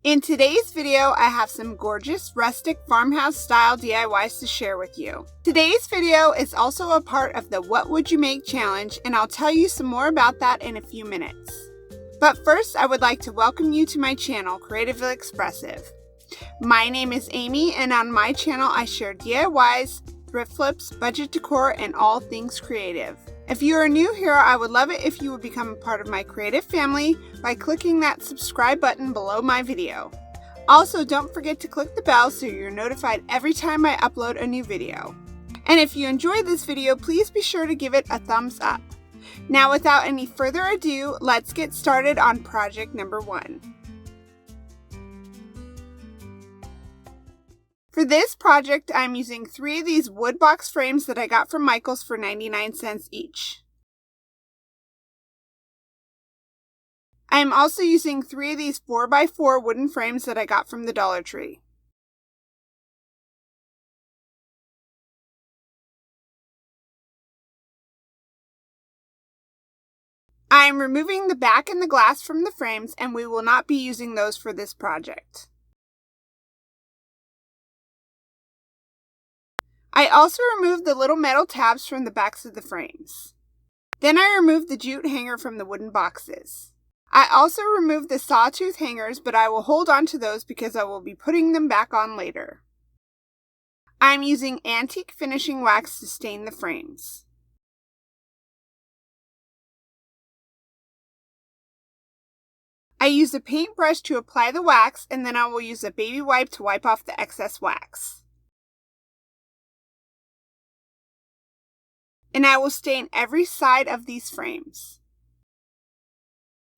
In today's video, I have some gorgeous rustic farmhouse style DIYs to share with you. Today's video is also a part of the What Would You Make challenge, and I'll tell you some more about that in a few minutes. But first, I would like to welcome you to my channel, Creatively Expressive. My name is Amy, and on my channel I share DIYs, thrift flips, budget decor, and all things creative. If you are new here, I would love it if you would become a part of my creative family by clicking that subscribe button below my video. Also, don't forget to click the bell so you're notified every time I upload a new video. And if you enjoyed this video, please be sure to give it a thumbs up. Now, without any further ado, let's get started on project number 1. For this project, I'm using 3 of these wood box frames that I got from Michael's for 99 cents each. I am also using 3 of these 4x4 wooden frames that I got from the Dollar Tree. I am removing the back and the glass from the frames, and we will not be using those for this project. I also removed the little metal tabs from the backs of the frames. Then I removed the jute hanger from the wooden boxes. I also removed the sawtooth hangers, but I will hold on to those because I will be putting them back on later. I am using antique finishing wax to stain the frames. I use a paintbrush to apply the wax, and then I will use a baby wipe to wipe off the excess wax. And I will stain every side of these frames.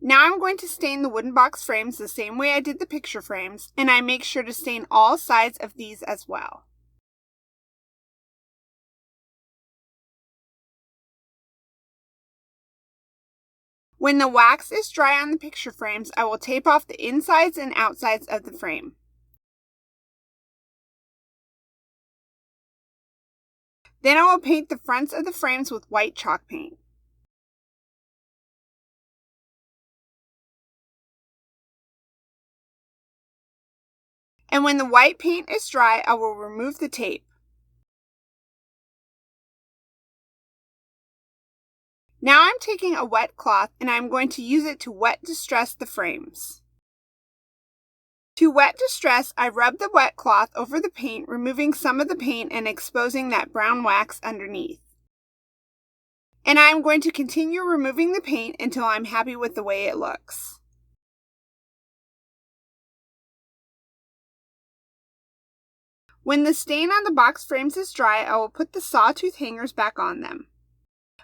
Now I'm going to stain the wooden box frames the same way I did the picture frames, and I make sure to stain all sides of these as well. When the wax is dry on the picture frames, I will tape off the insides and outsides of the frame. Then I will paint the fronts of the frames with white chalk paint. And when the white paint is dry, I will remove the tape. Now I'm taking a wet cloth and I'm going to use it to wet distress the frames. To wet distress, I rub the wet cloth over the paint, removing some of the paint and exposing that brown wax underneath. And I'm going to continue removing the paint until I'm happy with the way it looks. When the stain on the box frames is dry, I will put the sawtooth hangers back on them.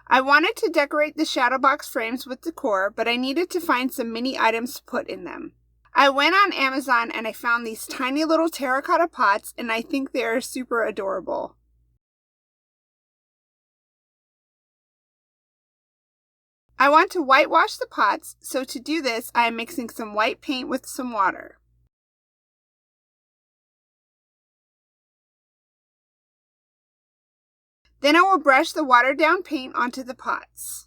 I wanted to decorate the shadow box frames with decor, but I needed to find some mini items to put in them. I went on Amazon and I found these tiny little terracotta pots, and I think they are super adorable. I want to whitewash the pots, so to do this, I am mixing some white paint with some water. Then I will brush the watered down paint onto the pots.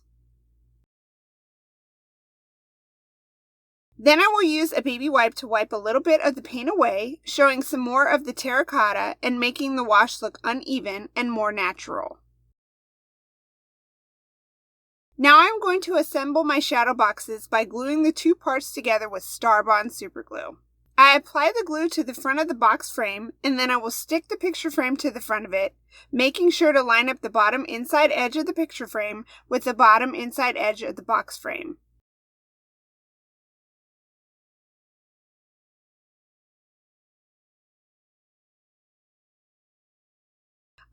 Then I will use a baby wipe to wipe a little bit of the paint away, showing some more of the terracotta and making the wash look uneven and more natural. Now I'm going to assemble my shadow boxes by gluing the 2 parts together with STARBOND superglue. I apply the glue to the front of the box frame, and then I will stick the picture frame to the front of it, making sure to line up the bottom inside edge of the picture frame with the bottom inside edge of the box frame.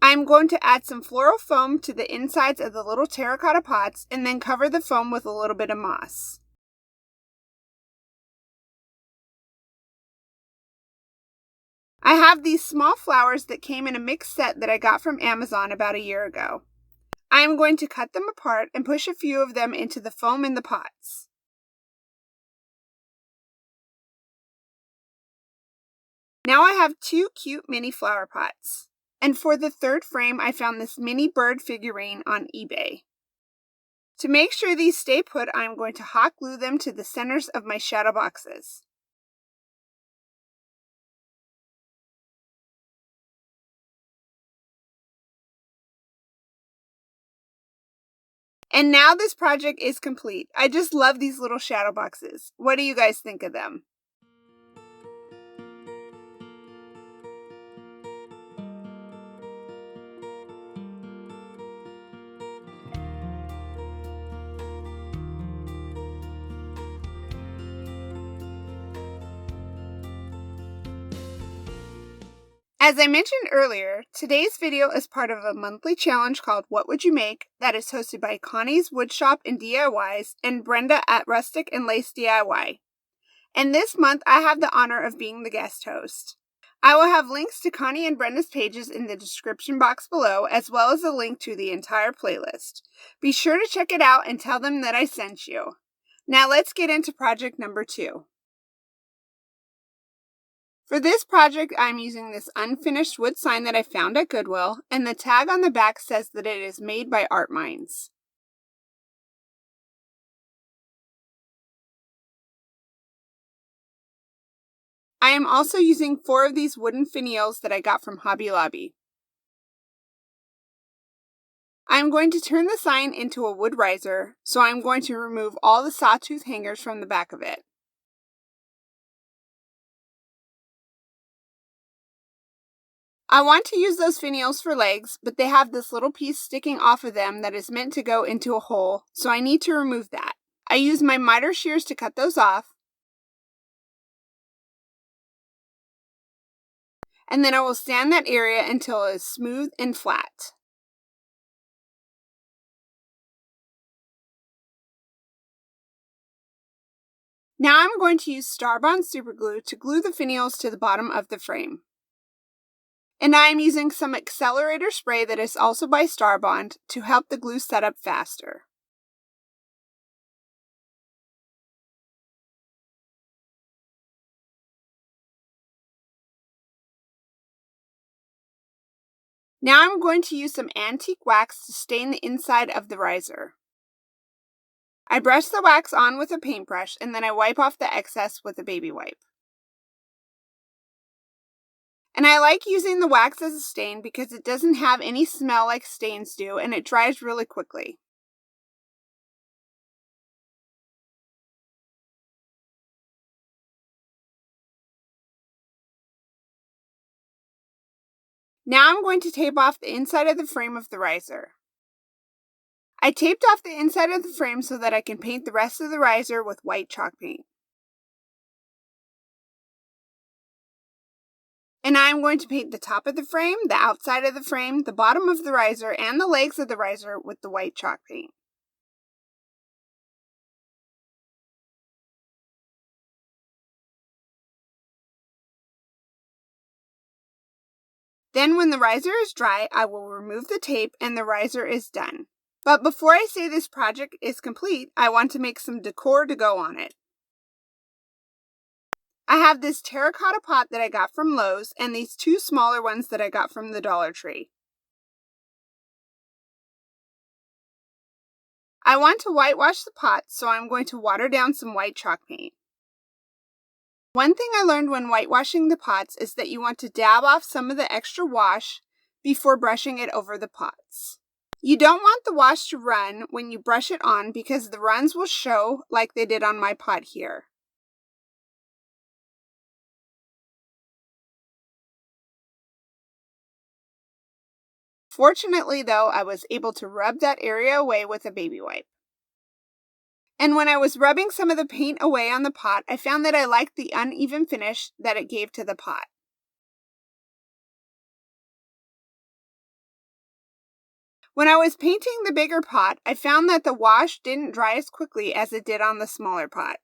I'm going to add some floral foam to the insides of the little terracotta pots and then cover the foam with a little bit of moss. I have these small flowers that came in a mixed set that I got from Amazon about a year ago. I am going to cut them apart and push a few of them into the foam in the pots. Now I have 2 cute mini flower pots. And for the 3rd frame, I found this mini bird figurine on eBay. To make sure these stay put, I'm going to hot glue them to the centers of my shadow boxes. And now this project is complete. I just love these little shadow boxes. What do you guys think of them? As I mentioned earlier, today's video is part of a monthly challenge called What Would You Make? That is hosted by Connie's Woodshop and DIYs and Brenda at Rustic Lace DIY. And this month I have the honor of being the guest host. I will have links to Connie and Brenda's pages in the description box below, as well as a link to the entire playlist. Be sure to check it out and tell them that I sent you. Now let's get into project number 2. For this project, I'm using this unfinished wood sign that I found at Goodwill, and the tag on the back says that it is made by Art Minds. I am also using 4 of these wooden finials that I got from Hobby Lobby. I'm going to turn the sign into a wood riser, so I'm going to remove all the sawtooth hangers from the back of it. I want to use those finials for legs, but they have this little piece sticking off of them that is meant to go into a hole, so I need to remove that. I use my miter shears to cut those off, and then I will sand that area until it is smooth and flat. Now I'm going to use STARBOND superglue to glue the finials to the bottom of the frame. And I am using some accelerator spray that is also by STARBOND to help the glue set up faster. Now I'm going to use some antique wax to stain the inside of the riser. I brush the wax on with a paintbrush and then I wipe off the excess with a baby wipe. And I like using the wax as a stain because it doesn't have any smell like stains do and it dries really quickly. Now I'm going to tape off the inside of the frame of the riser. I taped off the inside of the frame so that I can paint the rest of the riser with white chalk paint. And I'm going to paint the top of the frame, the outside of the frame, the bottom of the riser, and the legs of the riser with the white chalk paint. Then when the riser is dry, I will remove the tape and the riser is done. But before I say this project is complete, I want to make some decor to go on it. I have this terracotta pot that I got from Lowe's and these 2 smaller ones that I got from the Dollar Tree. I want to whitewash the pot, so I'm going to water down some white chalk paint. One thing I learned when whitewashing the pots is that you want to dab off some of the extra wash before brushing it over the pots. You don't want the wash to run when you brush it on because the runs will show like they did on my pot here. Fortunately though, I was able to rub that area away with a baby wipe. And when I was rubbing some of the paint away on the pot, I found that I liked the uneven finish that it gave to the pot. When I was painting the bigger pot, I found that the wash didn't dry as quickly as it did on the smaller pot.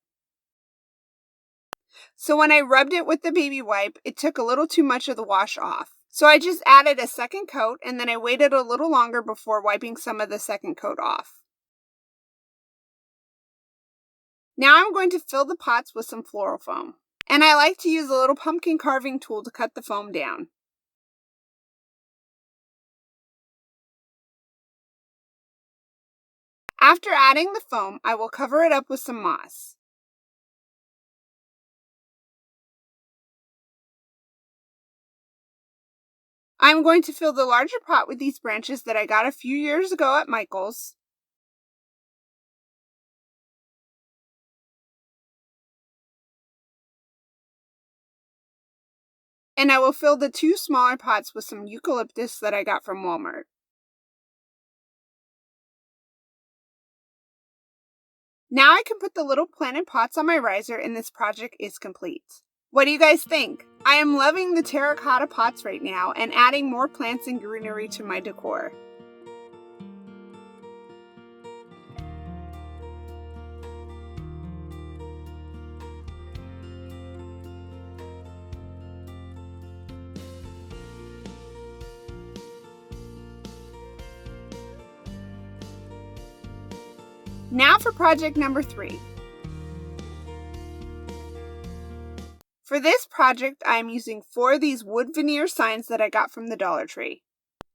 So when I rubbed it with the baby wipe, it took a little too much of the wash off. So I just added a second coat and then I waited a little longer before wiping some of the second coat off. Now I'm going to fill the pots with some floral foam. And I like to use a little pumpkin carving tool to cut the foam down. After adding the foam, I will cover it up with some moss. I'm going to fill the larger pot with these branches that I got a few years ago at Michael's. And I will fill the 2 smaller pots with some eucalyptus that I got from Walmart. Now I can put the little planted pots on my riser and this project is complete. What do you guys think? I am loving the terracotta pots right now and adding more plants and greenery to my decor. Now for project number 3. For this project, I am using 4 of these wood veneer signs that I got from the Dollar Tree.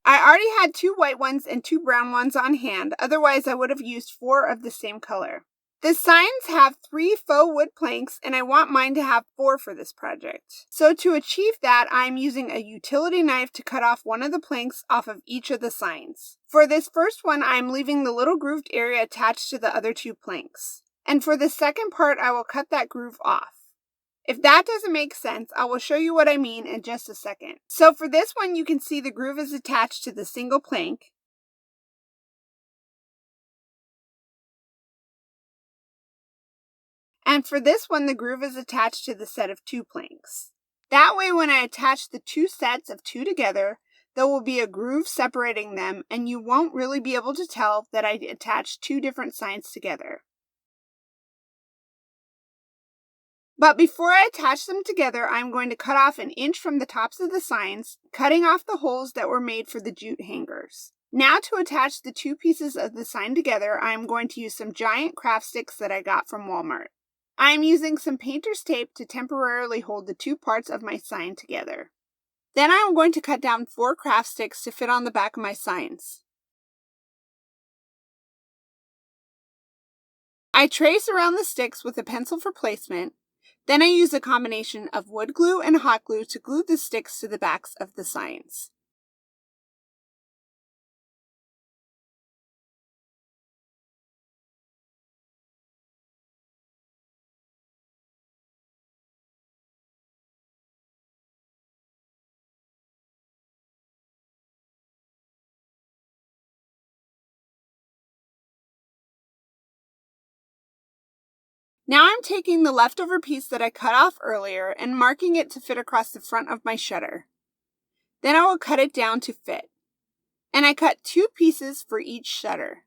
I already had 2 white ones and 2 brown ones on hand, otherwise I would have used 4 of the same color. The signs have 3 faux wood planks and I want mine to have 4 for this project. So to achieve that, I am using a utility knife to cut off one of the planks off of each of the signs. For this first one, I am leaving the little grooved area attached to the other 2 planks. And for the second part, I will cut that groove off. If that doesn't make sense, I will show you what I mean in just a second. So for this one, you can see the groove is attached to the single plank. And for this one, the groove is attached to the set of 2 planks. That way, when I attach the 2 sets of 2 together, there will be a groove separating them and you won't really be able to tell that I attached 2 different signs together. But before I attach them together, I'm going to cut off 1 inch from the tops of the signs, cutting off the holes that were made for the jute hangers. Now to attach the 2 pieces of the sign together, I'm going to use some giant craft sticks that I got from Walmart. I am using some painter's tape to temporarily hold the 2 parts of my sign together. Then I am going to cut down 4 craft sticks to fit on the back of my signs. I trace around the sticks with a pencil for placement. Then I use a combination of wood glue and hot glue to glue the sticks to the backs of the signs. Now I'm taking the leftover piece that I cut off earlier and marking it to fit across the front of my shutter. Then I will cut it down to fit. And I cut 2 pieces for each shutter.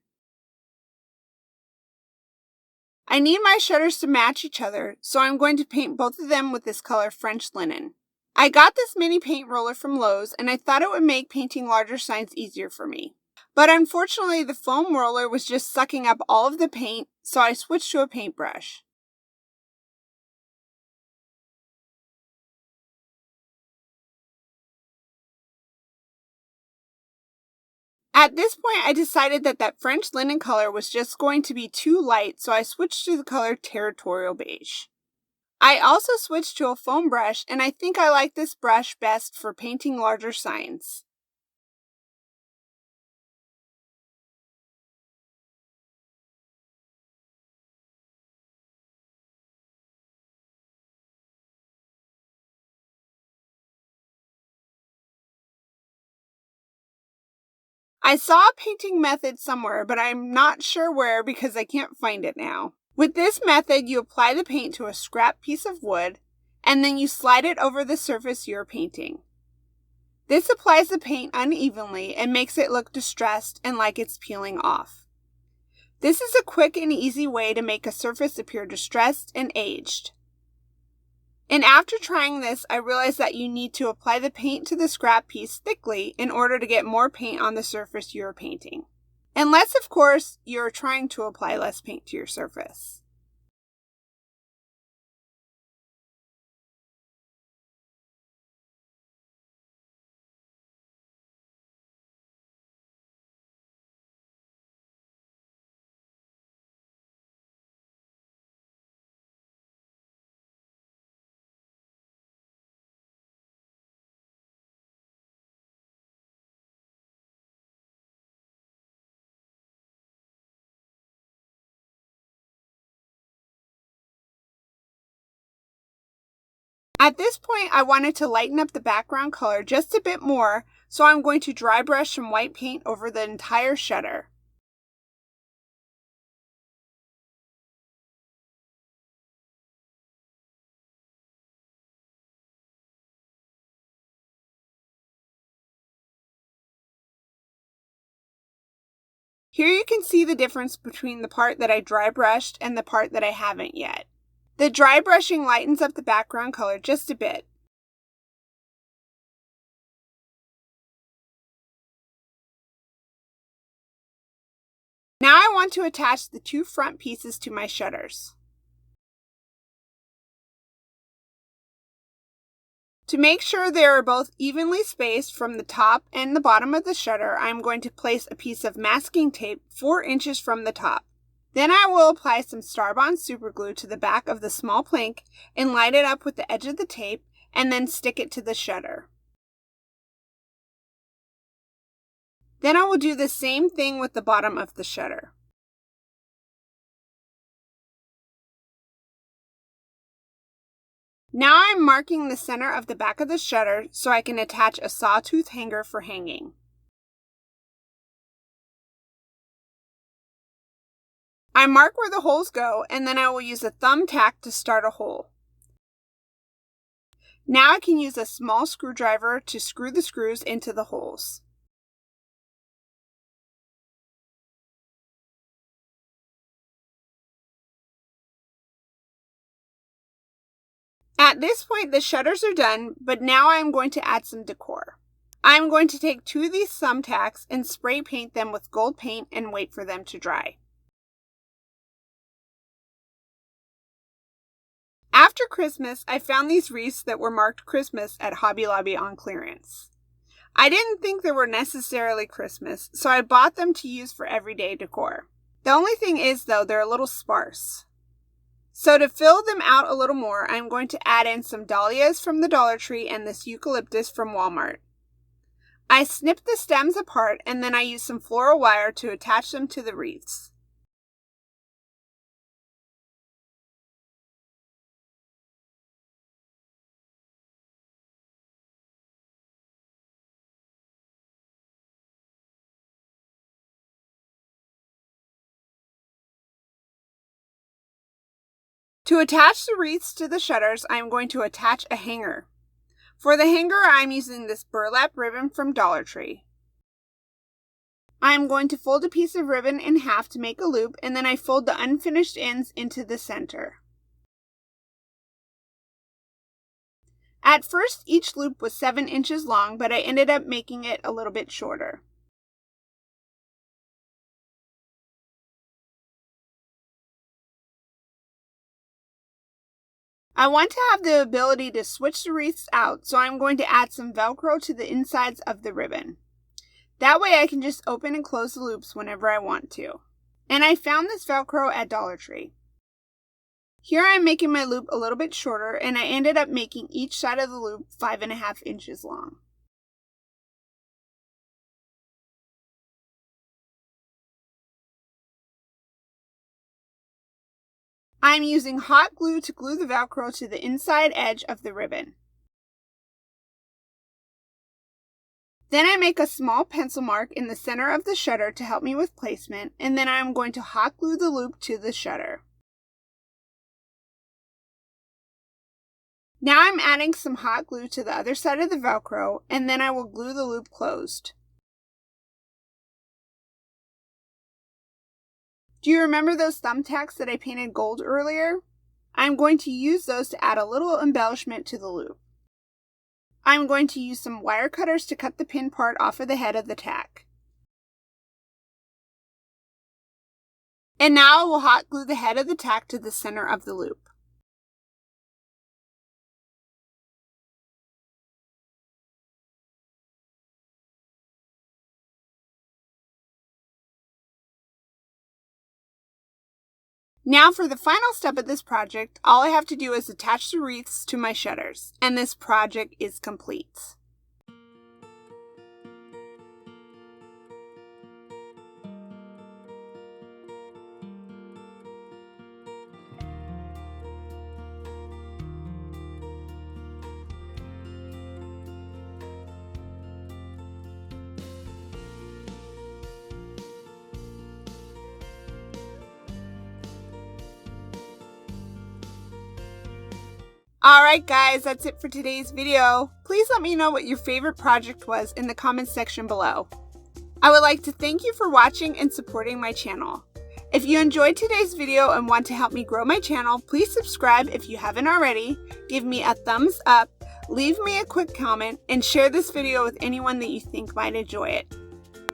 I need my shutters to match each other, so I'm going to paint both of them with this color French linen. I got this mini paint roller from Lowe's and I thought it would make painting larger signs easier for me. But unfortunately, the foam roller was just sucking up all of the paint, so I switched to a paintbrush. At this point, I decided that French linen color was just going to be too light, so I switched to the color Territorial Beige. I also switched to a foam brush, and I think I like this brush best for painting larger signs. I saw a painting method somewhere, but I'm not sure where because I can't find it now. With this method, you apply the paint to a scrap piece of wood, and then you slide it over the surface you're painting. This applies the paint unevenly and makes it look distressed and like it's peeling off. This is a quick and easy way to make a surface appear distressed and aged. And after trying this, I realized that you need to apply the paint to the scrap piece thickly in order to get more paint on the surface you're painting. Unless, of course, you're trying to apply less paint to your surface. At this point, I wanted to lighten up the background color just a bit more, so I'm going to dry brush some white paint over the entire shutter. Here you can see the difference between the part that I dry brushed and the part that I haven't yet. The dry brushing lightens up the background color just a bit. Now I want to attach the two front pieces to my shutters. To make sure they are both evenly spaced from the top and the bottom of the shutter, I'm going to place a piece of masking tape 4 inches from the top. Then I will apply some STARBOND super glue to the back of the small plank and line it up with the edge of the tape and then stick it to the shutter. Then I will do the same thing with the bottom of the shutter. Now I'm marking the center of the back of the shutter so I can attach a sawtooth hanger for hanging. I mark where the holes go, and then I will use a thumbtack to start a hole. Now I can use a small screwdriver to screw the screws into the holes. At this point, the shutters are done, but now I am going to add some decor. I am going to take 2 of these thumbtacks and spray paint them with gold paint and wait for them to dry. After Christmas, I found these wreaths that were marked Christmas at Hobby Lobby on clearance. I didn't think they were necessarily Christmas, so I bought them to use for everyday decor. The only thing is, though, they're a little sparse. So to fill them out a little more, I'm going to add in some dahlias from the Dollar Tree and this eucalyptus from Walmart. I snipped the stems apart and then I used some floral wire to attach them to the wreaths. To attach the wreaths to the shutters, I am going to attach a hanger. For the hanger, I'm using this burlap ribbon from Dollar Tree. I am going to fold a piece of ribbon in half to make a loop, and then I fold the unfinished ends into the center. At first, each loop was 7 inches long, but I ended up making it a little bit shorter. I want to have the ability to switch the wreaths out, so I'm going to add some Velcro to the insides of the ribbon. That way I can just open and close the loops whenever I want to. And I found this Velcro at Dollar Tree. Here I'm making my loop a little bit shorter, and I ended up making each side of the loop 5.5 inches long. I'm using hot glue to glue the Velcro to the inside edge of the ribbon. Then I make a small pencil mark in the center of the shutter to help me with placement, and then I'm going to hot glue the loop to the shutter. Now I'm adding some hot glue to the other side of the Velcro, and then I will glue the loop closed. Do you remember those thumbtacks that I painted gold earlier? I'm going to use those to add a little embellishment to the loop. I'm going to use some wire cutters to cut the pin part off of the head of the tack. And now I will hot glue the head of the tack to the center of the loop. Now for the final step of this project, all I have to do is attach the wreaths to my shutters, and this project is complete. Alright guys, that's it for today's video. Please let me know what your favorite project was in the comments section below. I would like to thank you for watching and supporting my channel. If you enjoyed today's video and want to help me grow my channel, please subscribe if you haven't already, give me a thumbs up, leave me a quick comment, and share this video with anyone that you think might enjoy it.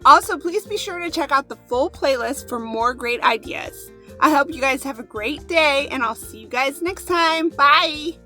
Also, please be sure to check out the full playlist for more great ideas. I hope you guys have a great day, and I'll see you guys next time. Bye!